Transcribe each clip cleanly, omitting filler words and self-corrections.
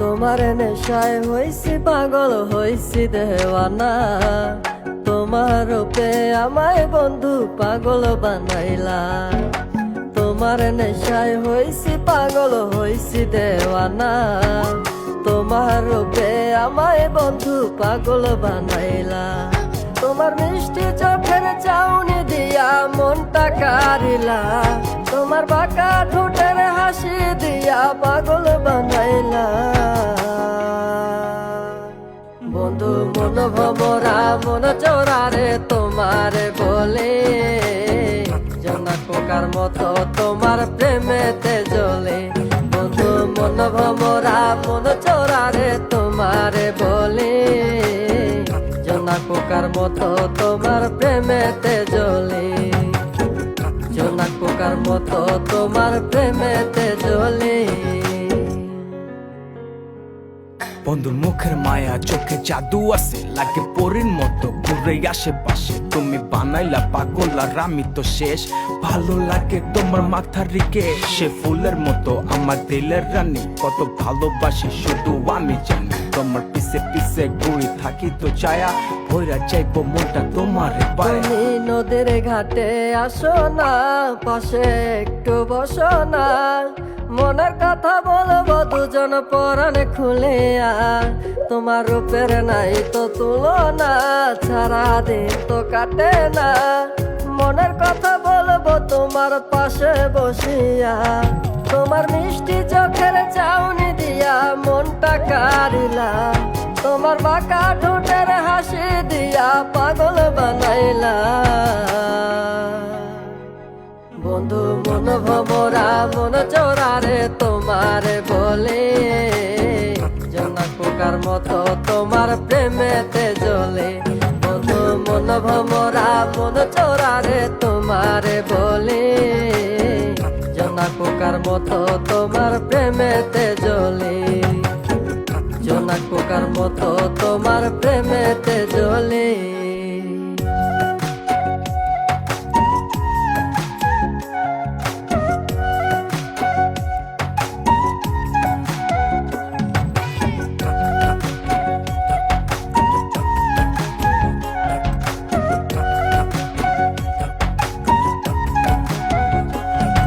তোমার নেশায় হইছি পাগল হইছি দেওয়ানা। তোমার রূপে আমায় বন্ধু পাগল বানাইলা। তোমার নেশায় হইছি পাগল হইছি দেওয়ানা। তোমার রূপে আমায় বন্ধু পাগল বানাইলা। তোমার মিষ্টি চোখের চাউনি দিয়া মনটা কারিলা। তোমার বাঁকা ঠোঁটের হাসি দিয়া পাগল বানাইলা। বন্ধু মন ভমরা মন চোরারে তোমার বলে, জোনাক পোকার মতো তোমার প্রেমেতে জ্বলে। বন্ধু মন ভমরা মন চোরারে তোমার বলে, জোনাক পোকার মতো তোমার প্রেমেতে জ্বলে। জোনাক পোকার মতো তোমার প্রেমেতে জ্বলে। বন্ধুর মুখের মায়া চোখে জাদু আছে, লাগে পরীর মতো ঘুরে আশেপাশে। তুমি বানাইলা পাগল আর আমি তো শেষ। ভালো লাগে তোমার মাথার রিকে, সে ফুলের মতো আমার দিলের রানী। কত ভালোবাসি শুধু আমি জানি, তোমার পিছে পিছে ঘুরি থাকি তো ছায়া। ভৈরা যাইবো মনটা তোমার পায়ে। তুমি নদীর ঘাটে আসো না, পাশে একটু বসো না। মনের কথা বলবো দুজন পরাণ খুলে। তোমার রূপের নাই তো তুলনা, সারা দিন তো কাটে না। মনের কথা বলবো তোমার পাশে বসিয়া। তোমার মিষ্টি চোখের চাউনি দিয়া মনটা কারিলা। তোমার বাঁকা ঠোঁটের হাসি দিয়া পাগল বানাইলা। বন্ধু মন ভমরা মন চোরারে তোমার বলে, জোনাক পোকার মতো তোমার প্রেমেতে জ্বলে। বন্ধু মন ভমরা মন চোরারে তোমার বলে, জোনাক পোকার মতো তোমার প্রেমেতে জ্বলে। জোনাক পোকার মতো তোমার প্রেমেতে জ্বলে।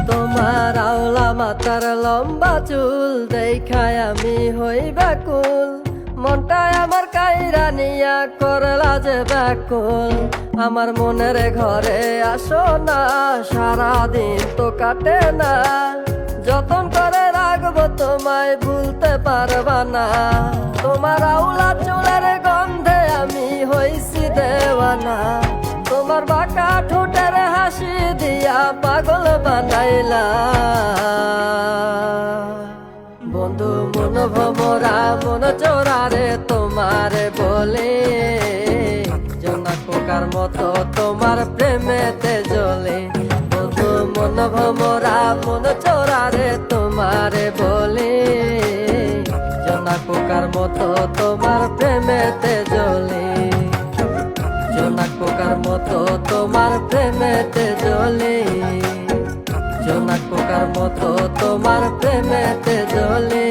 তোমার আওলা মাথার লম্বা চুল দেখায় আমি হই ব্যাকুল। মনটায় আমার কাইরা নিয়া করলা যে ব্যাকুল। আমার মনের ঘরে আসো না, সারাদিন তো কাটে না। যতন করে রাখবো তোমায় ভুলতে পারবা না। তোমার আওলা চুলের গন্ধে আমি হইছি দেওয়ানা। তোমার বাঁকা ঠোঁটের হাসি দিয়া পাগল বানাইলা। বন্ধু মন ভমরা মন চোরারে তোমার বলে, জোনাক পোকার মতো তোমার প্রেমেতে জ্বলে। বন্ধু মন ভমরা মন চোরারে তোমার বলে, জোনাক পোকার মতো তোমার প্রেমেতে জ্বলে। জোনাক পোকার মতো তোমার প্রেমেতে জ্বলে। জোনাক পোকার মতো তোমার প্রেমেতে জ্বলে।